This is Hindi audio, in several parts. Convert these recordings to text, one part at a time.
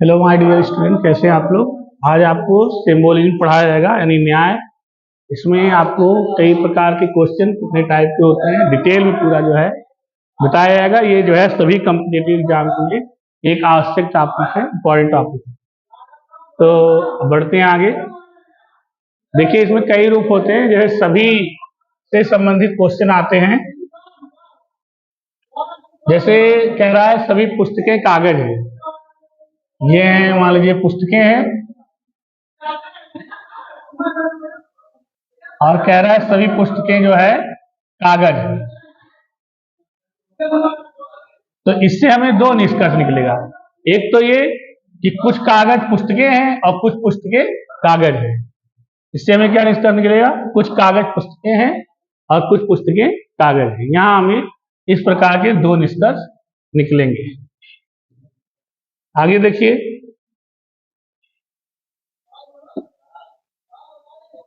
हेलो माय डियर स्टूडेंट, कैसे हैं आप लोग। आज आपको सिंबोलिज्म पढ़ाया जाएगा, यानी न्याय। इसमें आपको कई प्रकार के क्वेश्चन कितने टाइप के होते हैं डिटेल में पूरा जो है बताया जाएगा। ये जो है सभी कॉम्पिटिटिव एग्जाम के लिए एक आवश्यक टॉपिक है, इंपॉर्टेंट टॉपिक है। तो बढ़ते हैं आगे। देखिए, इसमें कई रूप होते हैं, जैसे सभी से संबंधित क्वेश्चन आते हैं। जैसे कह रहा है सभी पुस्तकें कागज हैं, ये हैं, मान लीजिए पुस्तकें हैं, और कह रहा है सभी पुस्तकें जो है कागज है। तो इससे हमें दो निष्कर्ष निकलेगा। एक तो ये कि कुछ कागज पुस्तकें हैं और कुछ पुस्तकें कागज हैं। इससे हमें क्या निष्कर्ष निकलेगा, कुछ कागज पुस्तकें हैं और कुछ पुस्तकें कागज हैं। यहाँ हमें इस प्रकार के दो निष्कर्ष निकलेंगे। आगे देखिए,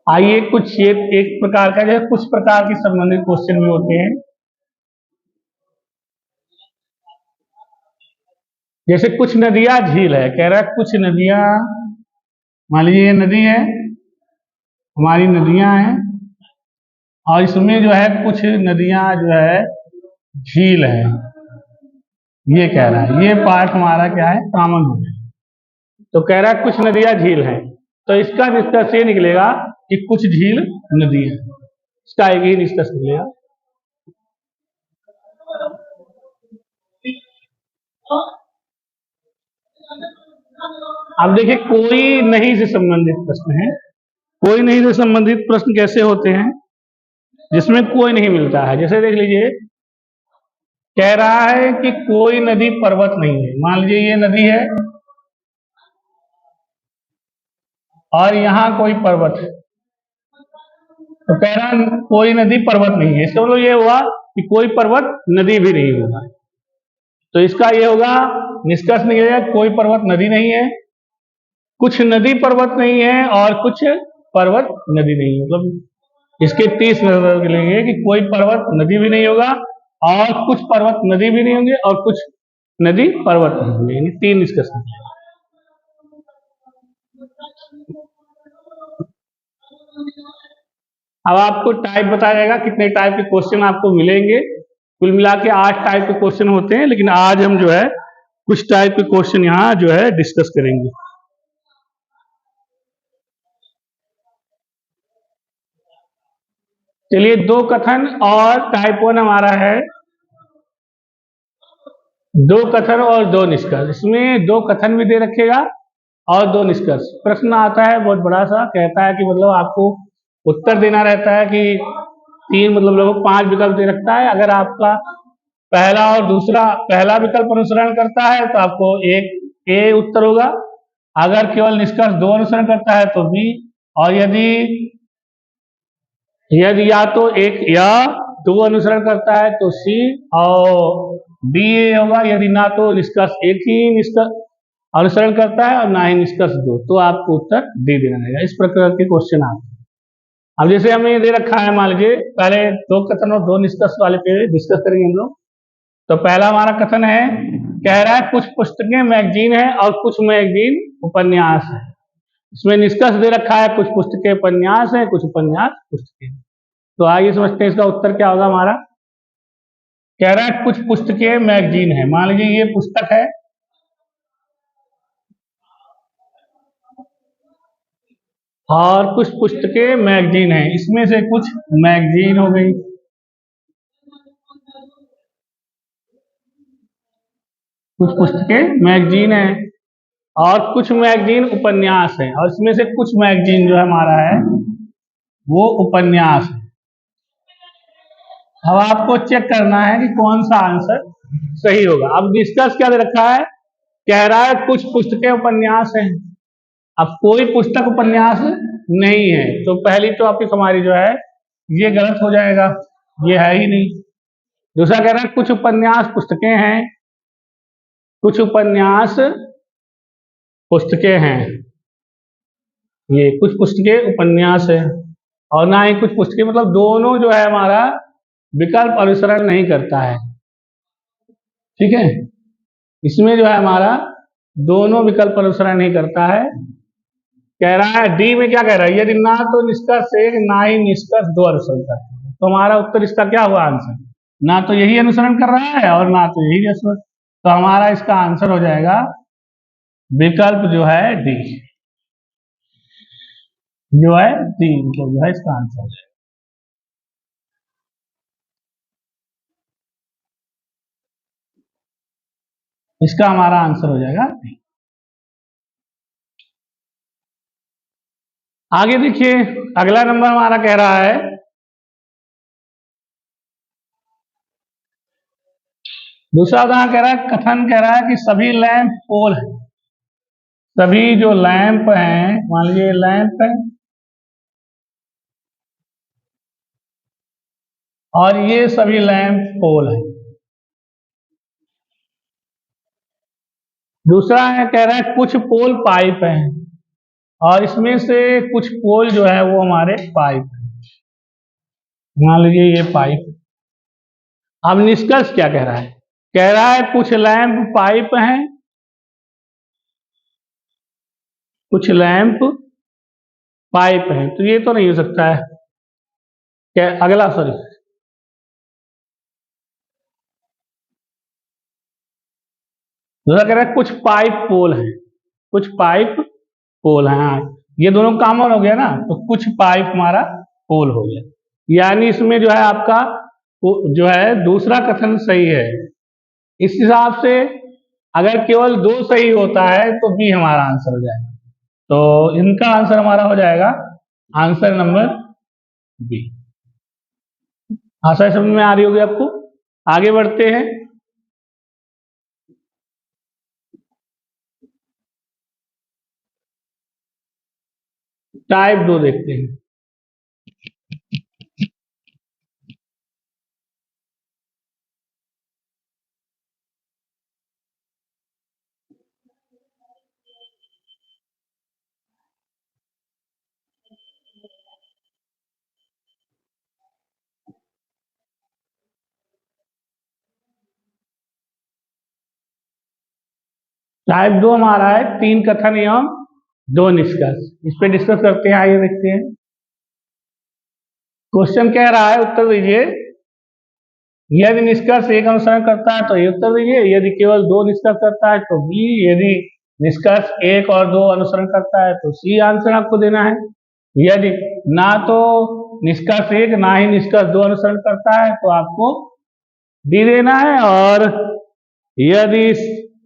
आइए कुछ ये एक प्रकार का जो कुछ प्रकार के संबंधित क्वेश्चन भी होते हैं। जैसे कुछ नदियां झील है, कह रहा है कुछ नदियां, मान लीजिए ये नदी है, हमारी नदियां हैं, और इसमें जो है कुछ नदियां जो है झील है। ये कह रहा है, ये पार्ट हमारा क्या है, कॉमन हो गया। तो कह रहा है कुछ नदियां झील है, तो इसका निष्कर्ष ये निकलेगा कि कुछ झील नदी है। इसका एक ही निष्कर्ष निकलेगा। अब देखिए, कोई नहीं से संबंधित प्रश्न है। कोई नहीं से संबंधित प्रश्न कैसे होते हैं, जिसमें कोई नहीं मिलता है। जैसे देख लीजिए, कह रहा है कि कोई नदी पर्वत नहीं है। मान लीजिए ये नदी है और यहां कोई पर्वत है, तो कह रहा है कोई नदी पर्वत नहीं है। इसका मतलब ये हुआ कि कोई पर्वत नदी भी नहीं होगा। तो इसका ये होगा, निष्कर्ष निकलेगा कोई पर्वत नदी नहीं है, कुछ नदी पर्वत नहीं है और कुछ पर्वत नदी नहीं है। मतलब इसके 30 नजर मिलेंगे कि कोई पर्वत नदी भी नहीं होगा और कुछ पर्वत नदी भी नहीं होंगे और कुछ नदी पर्वत नहीं होंगे। यानी 3 निष्कर्ष। अब आपको टाइप बताया जाएगा, कितने टाइप के क्वेश्चन आपको मिलेंगे। कुल मिला के 8 टाइप के क्वेश्चन होते हैं, लेकिन आज हम जो है कुछ टाइप के क्वेश्चन यहाँ जो है डिस्कस करेंगे। चलिए, 2 कथन और टाइप 1 हमारा है। 2 कथन और 2 निष्कर्ष। इसमें 2 कथन भी दे रखेगा और 2 निष्कर्ष। प्रश्न आता है बहुत बड़ा सा, कहता है कि मतलब आपको उत्तर देना रहता है कि 3 मतलब लगभग 5 विकल्प दे रखता है। अगर आपका पहला और दूसरा, पहला विकल्प अनुसरण करता है तो आपको एक ए उत्तर होगा। अगर केवल निष्कर्ष 2 अनुसरण करता है तो बी, और यदि या तो एक या 2 अनुसरण करता है तो सी और डी ए होगा। यदि ना तो निष्कर्ष एक ही निष्कर्ष अनुसरण करता है और ना ही निष्कर्ष 2, तो आपको उत्तर डी देना रहेगा। इस प्रकार के क्वेश्चन आते हैं। अब जैसे हमें ये दे रखा है, मान लीजिए पहले 2 कथन और 2 निष्कर्ष वाले पे डिस्कस करेंगे हम लोग। तो पहला हमारा कथन है, कह रहा है कुछ पुस्तकें मैगजीन है और कुछ मैगजीन उपन्यास है। इसमें निष्कर्ष दे रखा है कुछ पुस्तकें उपन्यास है, कुछ उपन्यास पुस्तकें। तो आइए समझते हैं इसका उत्तर क्या होगा हमारा। कह रहा है कुछ पुस्तकें मैगजीन है। मान लीजिए ये पुस्तक है और कुछ पुस्तकें मैगजीन है। इसमें से कुछ मैगजीन हो गई, कुछ पुस्तकें मैगजीन है और कुछ मैगजीन उपन्यास है, और इसमें से कुछ मैगजीन जो है हमारा है वो उपन्यास है। अब आपको चेक करना है कि कौन सा आंसर सही होगा। अब निष्कर्ष क्या दे रखा है, कह रहा है कुछ पुस्तकें उपन्यास हैं। अब कोई पुस्तक उपन्यास नहीं है, तो पहली टॉपिक हमारी जो है ये गलत हो जाएगा, ये है ही नहीं। दूसरा कह रहा है कुछ उपन्यास पुस्तकें हैं, कुछ उपन्यास पुस्तकें हैं। ये कुछ पुस्तकें उपन्यास है और ना ही कुछ पुस्तकें, मतलब दोनों जो है हमारा विकल्प अनुसरण नहीं करता है। ठीक है, इसमें जो है हमारा दोनों विकल्प अनुसरण नहीं करता है। कह रहा है डी में क्या कह रहा है, यदि ना तो निष्कर्ष एक ना ही निष्कर्ष दो अनुसरण करता है, तो हमारा उत्तर इसका क्या हुआ आंसर, ना तो यही अनुसरण कर रहा है और ना तो यही अनुसरण, तो हमारा इसका आंसर हो जाएगा विकल्प जो है डी, जो है डी जो है इसका आंसर हो जाएगा। इसका हमारा आंसर हो जाएगा डी। आगे देखिए अगला नंबर हमारा कह रहा है दूसरा उदाहरण कह रहा है, कथन कह रहा है कि सभी लैंप पोल है, सभी जो लैंप हैं, मान लीजिए लैंप है और ये सभी लैंप पोल है। दूसरा है कह रहा है कुछ पोल पाइप हैं और इसमें से कुछ पोल जो है वो हमारे पाइप है, मान लीजिए ये पाइप। अब निष्कर्ष क्या कह रहा है, कह रहा है कुछ लैंप पाइप हैं, कुछ लैंप पाइप हैं, तो ये तो नहीं हो सकता है। क्या अगला, सॉरी दूसरा कह रहा है कुछ पाइप पोल हैं, कुछ पाइप पोल हैं। हाँ, ये दोनों कॉमन हो गया ना, तो कुछ पाइप हमारा पोल हो गया, यानी इसमें जो है आपका जो है दूसरा कथन सही है। इस हिसाब से अगर केवल दो सही होता है तो बी हमारा आंसर हो जाएगा, तो इनका आंसर हमारा हो जाएगा आंसर नंबर बी। आशा समझ में आ रही होगी आपको। आगे बढ़ते हैं। टाइप 2 देखते हैं। टाइप 2 हमारा है 3 कथन एवं 2 निष्कर्ष। इस पे डिस्कस करते हैं, आइए देखते हैं। क्वेश्चन कह रहा है उत्तर दीजिए, यदि निष्कर्ष एक अनुसरण करता है तो ये उत्तर दीजिए, यदि केवल 2 निष्कर्ष करता है तो बी, यदि निष्कर्ष 1 और 2 अनुसरण करता है तो सी आंसर आपको देना है। यदि ना तो निष्कर्ष 1 ना ही निष्कर्ष 2 अनुसरण करता है तो आपको डी देना है, और यदि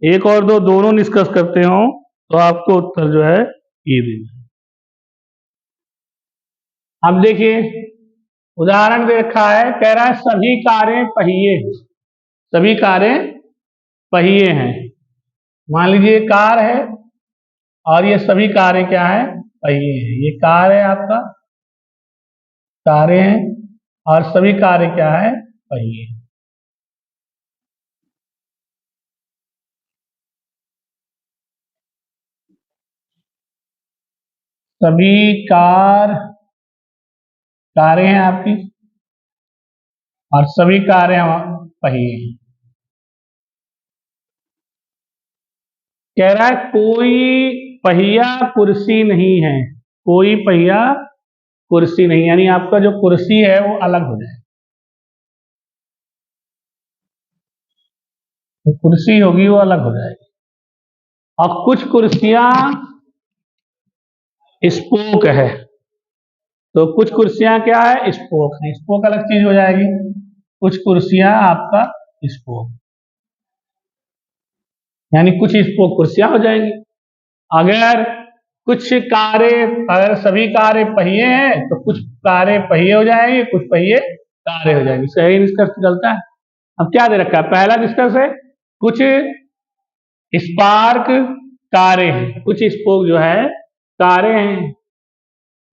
1 और 2 दोनों निष्कर्ष करते हो तो आपको उत्तर जो है ई देना है। अब देखिए उदाहरण दे रखा है, कह रहा है सभी कारें पहिए हैं, सभी कारें पहिए हैं। मान लीजिए कार है और ये सभी कारें क्या है, पहिए हैं। ये कार है आपका, कारें हैं और सभी कारें क्या है, पहिए हैं। सभी कारें हैं आपकी और सभी कारें पहिए हैं। कह रहा है कोई पहिया कुर्सी नहीं है, कोई पहिया कुर्सी नहीं, यानी आपका जो कुर्सी है वो अलग हो जाए, तो कुर्सी होगी वो अलग हो जाएगी। और कुछ कुर्सियां स्पोक है, तो कुछ कुर्सियां क्या है, स्पोक है, स्पोक अलग चीज हो जाएगी। कुछ कुर्सियां आपका स्पोक, यानी कुछ स्पोक कुर्सियां हो जाएंगी। अगर कुछ कारें, अगर सभी कारें पहिए हैं तो कुछ कारें पहिए हो जाएंगे, कुछ पहिए कारें हो जाएंगी। सही निष्कर्ष निकलता है। अब क्या दे रखा है, पहला निष्कर्ष है कुछ स्पार्क कारें हैं, कुछ स्पोक जो है कारें हैं,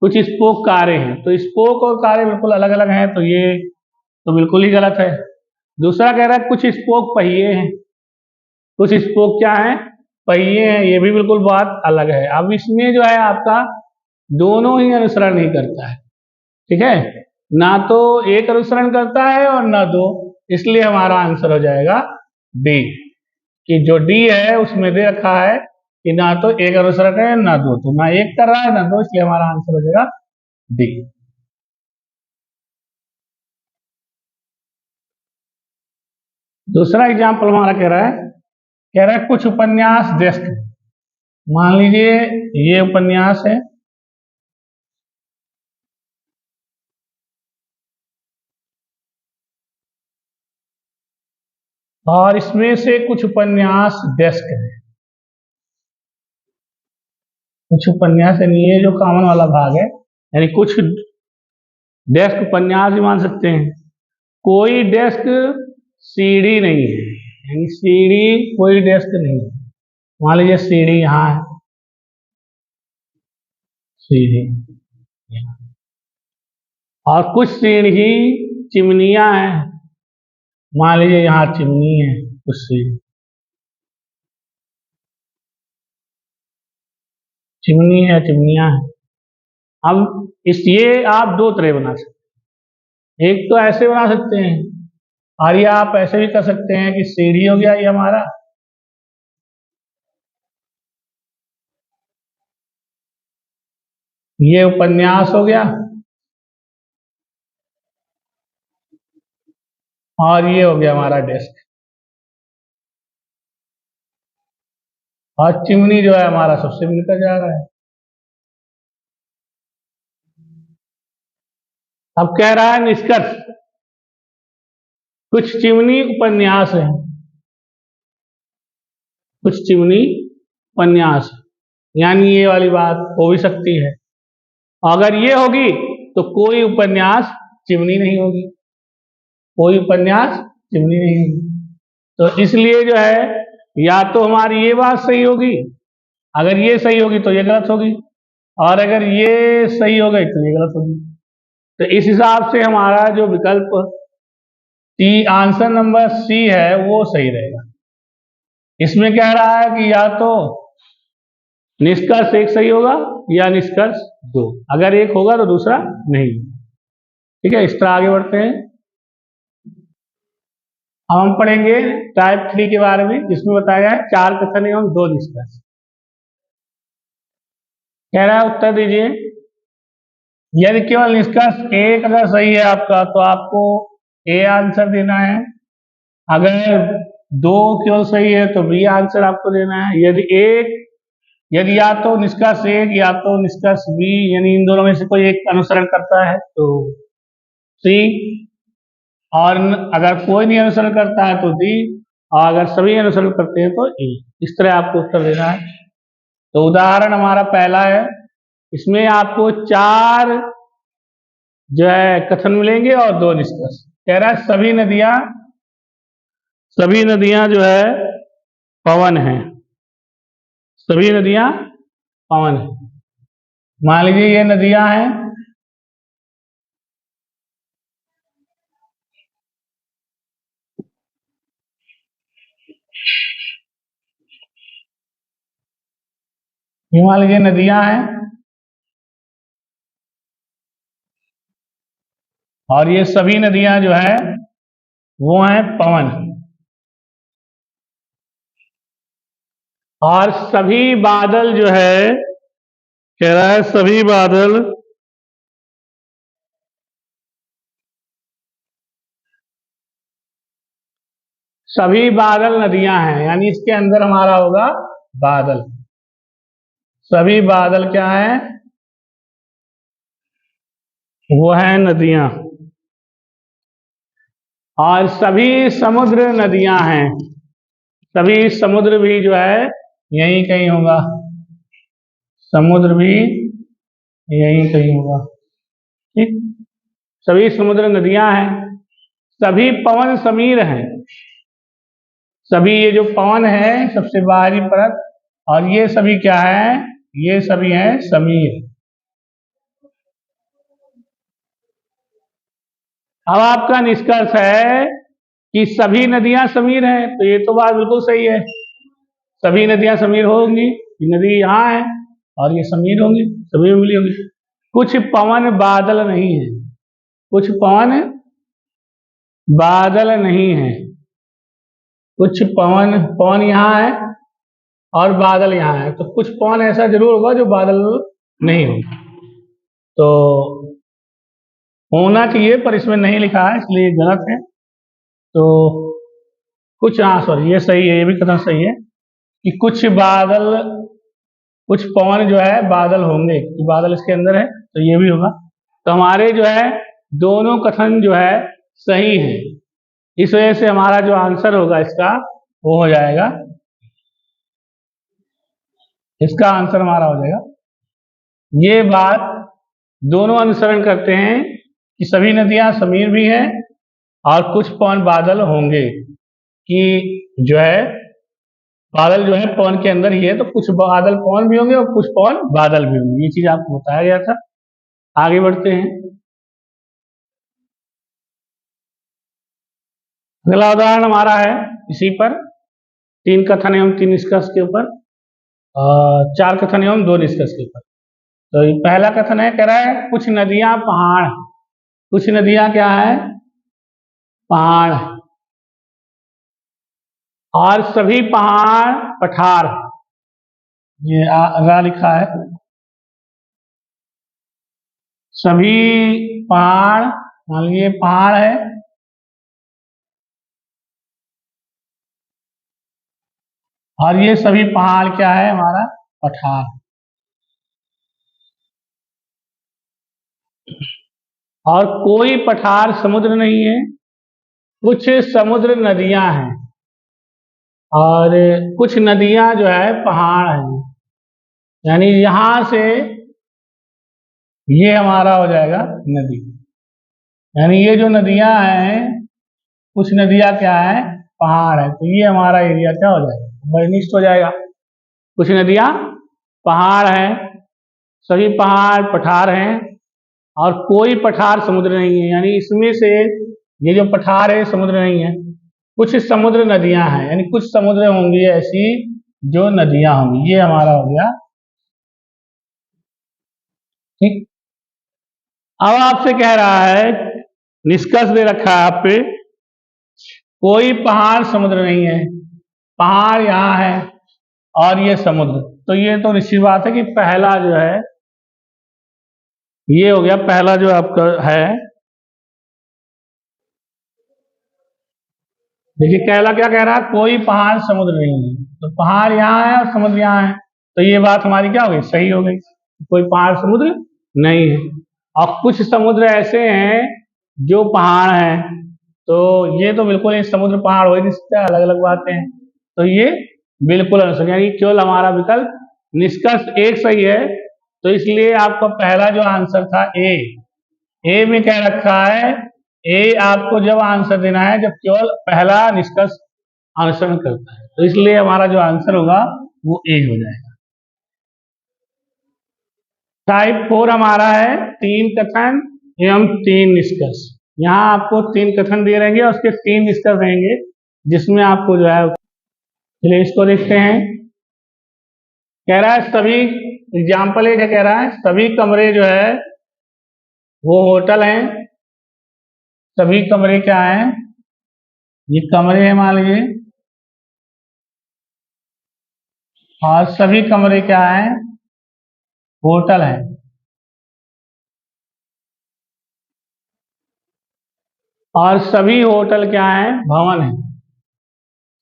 कुछ स्पोक कारें हैं, तो स्पोक और कारें बिल्कुल अलग अलग हैं, तो ये तो बिल्कुल ही गलत है। दूसरा कह रहा है कुछ स्पोक पहिए हैं, कुछ स्पोक क्या है, पहिए हैं, ये भी बिल्कुल बात अलग है। अब इसमें जो है आपका दोनों ही अनुसरण नहीं करता है, ठीक है, ना तो एक अनुसरण करता है और ना दो, इसलिए हमारा आंसर हो जाएगा डी। कि जो डी है उसमें दे रखा है कि ना तो एक अनुसरण है ना दो, तो ना एक कर रहा है ना दो, इसलिए हमारा आंसर हो जाएगा डी। दूसरा एग्जाम्पल हमारा कह रहा है कुछ उपन्यास डेस्क। मान लीजिए ये उपन्यास है, और इसमें से कुछ उपन्यास डेस्क है। कुछ उपन्यास यानी ये जो कॉमन वाला भाग है, यानी कुछ डेस्क उपन्यास भी मान सकते हैं। कोई डेस्क सीढ़ी नहीं है, यानी सीढ़ी कोई डेस्क नहीं है। मान लीजिए सीढ़ी यहाँ है, सीढ़ी यहाँ, और कुछ सीढ़ी चिमनियां हैं। मान लीजिए यहाँ चिमनी है, कुछ सीढ़ी चिमनी है, चिमनियां हैं। अब ये आप दो तरह बना सकते हैं। एक तो ऐसे बना सकते हैं, और ये आप ऐसे भी कर सकते हैं कि सीढ़ी हो गया ये हमारा, ये उपन्यास हो गया, और ये हो गया हमारा डेस्क, और चिमनी जो है हमारा सबसे मिलकर जा रहा है। अब कह रहा है निष्कर्ष, कुछ चिमनी उपन्यास है, कुछ चिमनी उपन्यास, यानी ये वाली बात हो भी सकती है। अगर ये होगी तो कोई उपन्यास चिमनी नहीं होगी, कोई उपन्यास चिमनी नहीं होगी। तो इसलिए जो है या तो हमारी ये बात सही होगी, अगर ये सही होगी तो ये गलत होगी, और अगर ये सही हो गई तो ये गलत होगी। तो इस हिसाब से हमारा जो विकल्प आंसर नंबर सी है वो सही रहेगा। इसमें कह रहा है कि या तो निष्कर्ष एक सही होगा या निष्कर्ष दो, अगर एक होगा तो दूसरा नहीं। ठीक है, इस तरह आगे बढ़ते हैं। अब हम पढ़ेंगे टाइप 3 के बारे में, जिसमें बताया गया है 4 कथन एवं 2 निष्कर्ष। कह रहा है उत्तर दीजिए। यदि केवल निष्कर्ष एक अगर सही है आपका तो आपको ए आंसर देना है, अगर 2 केवल सही है तो बी आंसर आपको देना है। यदि या तो निष्कर्ष एक या तो निष्कर्ष बी, यानी इन दोनों में से कोई एक अनुसरण करता है तो सी, और अगर कोई नहीं अनुसरण करता है तो डी, और अगर सभी अनुसरण करते हैं तो ई। इस तरह आपको उत्तर देना है। तो उदाहरण हमारा पहला है, इसमें आपको 4 जो है कथन मिलेंगे और 2 निष्कर्ष। कह रहा है सभी नदियां जो है पवन है, सभी नदियां पवन है। मान लीजिए ये नदियां हैं, ये मान लीजिए नदियां हैं, और ये सभी नदियां जो है वो हैं पवन, और सभी बादल जो है, कह रहा है सभी बादल नदियां हैं, यानी इसके अंदर हमारा होगा बादल। सभी बादल क्या है, वो है नदियां, और सभी समुद्र नदियां हैं। सभी समुद्र भी जो है यहीं कहीं होगा, समुद्र भी यहीं कहीं होगा। ठीक, सभी समुद्र नदियां हैं। सभी पवन समीर हैं, सभी ये जो पवन है सबसे बाहरी परत, और ये सभी क्या है, ये सभी हैं समीर। अब आपका निष्कर्ष है कि सभी नदियां समीर हैं, तो ये तो बात बिल्कुल सही है, सभी नदियां समीर होंगी। ये नदी यहाँ है और ये समीर होंगी, सभी में मिली होंगी। कुछ पवन बादल नहीं है, कुछ पवन बादल नहीं है, कुछ पवन पवन यहाँ है और बादल यहाँ है, तो कुछ पवन ऐसा जरूर होगा जो बादल नहीं होगा। तो होना चाहिए पर इसमें नहीं लिखा है इसलिए गलत है। तो कुछ, हाँ सॉरी, ये सही है, ये भी कथन सही है कि कुछ बादल, कुछ पवन जो है बादल होंगे, कि बादल इसके अंदर है, तो ये भी होगा। तो हमारे जो है दोनों कथन जो है सही है, इस वजह से हमारा जो आंसर होगा इसका वो हो जाएगा, इसका आंसर हमारा हो जाएगा। ये बात दोनों अनुसरण करते हैं कि सभी नदियां समीर भी हैं और कुछ पवन बादल होंगे, कि जो है बादल जो है पवन के अंदर ही है, तो कुछ बादल पवन भी होंगे और कुछ पवन बादल भी होंगे। ये चीज आपको बताया गया था। आगे बढ़ते हैं। अगला उदाहरण हमारा है इसी पर, 3 कथन एवं 3 निष्कर्ष के ऊपर, 4 कथन एवं 2 निष्कर्ष के ऊपर। तो पहला कथन है, कह रहा है कुछ नदियां पहाड़, कुछ नदियां क्या है, पहाड़, और सभी पहाड़ पठार। ये आगे लिखा है, सभी पहाड़, मान लीजिए पहाड़ है, और ये सभी पहाड़ क्या है, हमारा पठार। और कोई पठार समुद्र नहीं है, कुछ समुद्र नदियां हैं, और कुछ नदियां जो है पहाड़ हैं, यानी यहां से ये हमारा हो जाएगा नदी, यानी ये जो नदियां हैं, कुछ नदियां क्या है, पहाड़ है, तो ये हमारा एरिया क्या हो जाएगा, वर्णिष्ट हो जाएगा। कुछ नदियां पहाड़ हैं, सभी पहाड़ पठार हैं, और कोई पठार समुद्र नहीं है, यानी इसमें से ये जो पठार है समुद्र नहीं है, कुछ समुद्र नदियां हैं, यानी कुछ समुद्र होंगी ऐसी जो नदियां होंगी। ये हमारा हो गया, ठीक। अब आपसे कह रहा है, निष्कर्ष दे रखा है आप पे, कोई पहाड़ समुद्र नहीं है, पहाड़ यहाँ है और ये समुद्र, तो ये तो निश्चित बात है कि पहला जो है ये हो गया, पहला जो आपका है, देखिए पहला क्या कह रहा है, कोई पहाड़ समुद्र नहीं है, तो पहाड़ यहाँ है और समुद्र यहाँ है, तो ये बात हमारी क्या हो गई, सही हो गई, कोई पहाड़ समुद्र नहीं है। और कुछ समुद्र ऐसे हैं जो पहाड़ हैं, तो ये तो बिल्कुल ही समुद्र पहाड़ हो ही नहीं सकता, अलग अलग बातें हैं, तो ये बिल्कुल अनुसर, यानी केवल हमारा विकल्प निष्कर्ष एक सही है। तो इसलिए आपका पहला जो आंसर था ए में कह रखा है, ए आपको जब आंसर देना है जब केवल पहला निष्कर्ष अनुसरण करता है, तो इसलिए हमारा जो आंसर होगा वो ए हो जाएगा। टाइप 4 हमारा है 3 कथन एवं 3 निष्कर्ष। यहाँ आपको 3 कथन दिए रहेंगे और उसके 3 निष्कर्ष रहेंगे, जिसमें आपको जो है, चलिए इसको देखते हैं। कह रहा है सभी, एग्जाम्पल एक है, कह रहा है सभी कमरे जो है वो होटल हैं, सभी कमरे क्या हैं, ये कमरे हैं मान लीजिए, और सभी कमरे क्या हैं, होटल हैं। और सभी होटल क्या हैं, भवन हैं,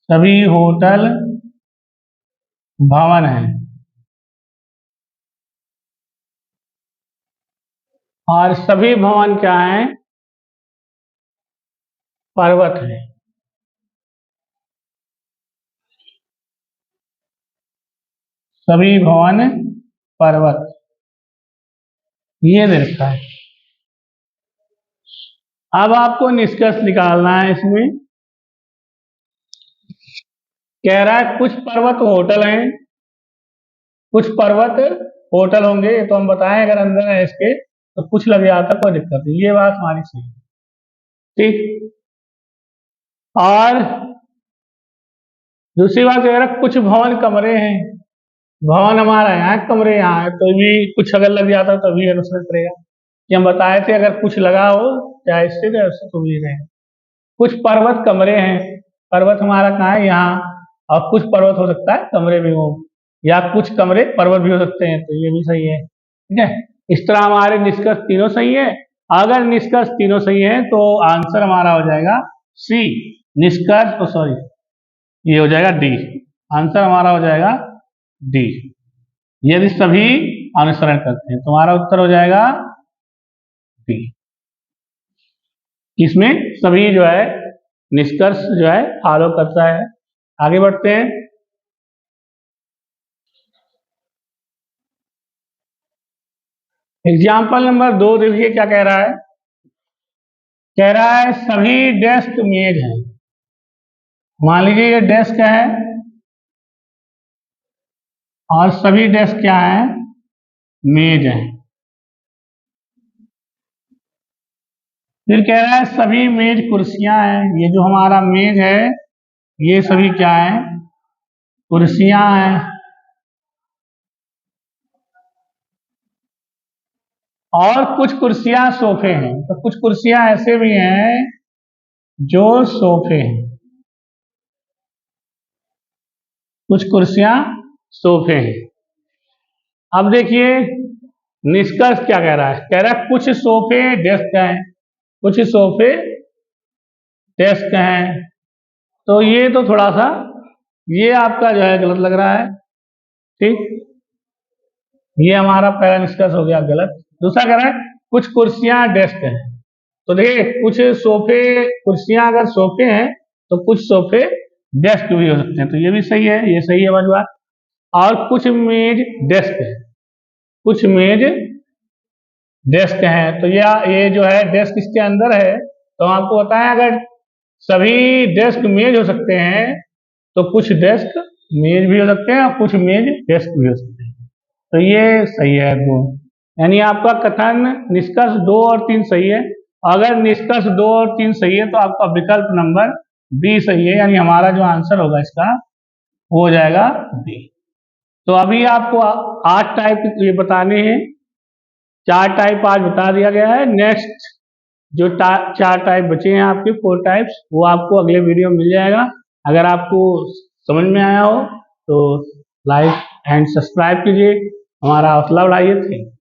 सभी होटल भवन हैं। और सभी भवन क्या हैं, पर्वत हैं। सभी भवन पर्वत, ये दे रखा है। अब आपको निष्कर्ष निकालना है इसमें। कह रहा है कुछ पर्वत होटल हैं, कुछ पर्वत होटल होंगे, ये तो हम बताएं, अगर अंदर है इसके तो कुछ लग जाता कोई दिक्कत नहीं, ये बात हमारी सही है, ठीक। और दूसरी बात कह रहा है कुछ भवन कमरे हैं, भवन हमारा यहाँ, कमरे यहाँ है, तो भी कुछ अगर लग जाता तो भी अनुसरण करेगा, कि हम बताए थे अगर कुछ लगा हो चाहे स्थिर है उससे तो भी रहेगा। कुछ पर्वत कमरे हैं, पर्वत हमारा कहाँ है, यहाँ। और कुछ पर्वत हो सकता है कमरे भी हो, या कुछ कमरे पर्वत भी हो सकते हैं, तो ये भी सही है। ठीक है, इस तरह हमारे निष्कर्ष तीनों सही है। अगर निष्कर्ष तीनों सही है तो आंसर हमारा हो जाएगा सी। निष्कर्ष सॉरी, ये हो जाएगा डी। आंसर हमारा हो जाएगा डी, यदि सभी अनुसरण करते हैं। तुम्हारा उत्तर हो जाएगा डी, इसमें सभी जो है निष्कर्ष जो है फॉलो करता है। आगे बढ़ते हैं। एग्जाम्पल नंबर 2 देखिए क्या कह रहा है। कह रहा है सभी डेस्क मेज हैं। मान लीजिए ये डेस्क है और सभी डेस्क क्या है, मेज है। फिर कह रहा है सभी मेज कुर्सियां हैं। ये जो हमारा मेज है ये सभी क्या है, कुर्सियां हैं। और कुछ कुर्सियां सोफे हैं। तो कुछ कुर्सियां ऐसे भी हैं जो सोफे हैं, कुछ कुर्सियां सोफे हैं। अब देखिए निष्कर्ष क्या कह रहा है। कह रहा है कुछ सोफे डेस्क हैं, कुछ सोफे डेस्क हैं। तो ये तो थोड़ा सा ये आपका जो है गलत लग रहा है। ठीक, ये हमारा पहला निष्कर्ष हो गया गलत। दूसरा कह रहा है कुछ कुर्सियां डेस्क हैं। तो देखिए कुछ सोफे कुर्सियां अगर सोफे हैं तो कुछ सोफे डेस्क भी हो सकते हैं, तो ये भी सही है, ये सही है हमारी बात। और कुछ मेज डेस्क है, कुछ मेज डेस्क है। तो ये जो है डेस्क इसके अंदर है। तो आपको बताएं अगर सभी डेस्क मेज हो सकते हैं तो कुछ डेस्क मेज भी हो सकते हैं और कुछ मेज डेस्क भी हो सकते हैं। तो ये सही है दो, यानी आपका कथन निष्कर्ष 2 और 3 सही है। अगर निष्कर्ष 2 और 3 सही है तो आपका विकल्प नंबर बी सही है, यानी हमारा जो आंसर होगा इसका वो हो जाएगा बी। तो अभी आपको 8 टाइप ये बताने हैं, 4 टाइप आज बता दिया गया है। नेक्स्ट जो 4 टाइप बचे हैं आपके 4 टाइप्स, वो आपको अगले वीडियो में मिल जाएगा। अगर आपको समझ में आया हो तो लाइक एंड सब्सक्राइब कीजिए, हमारा हौसला बढ़ाइए। Thank you.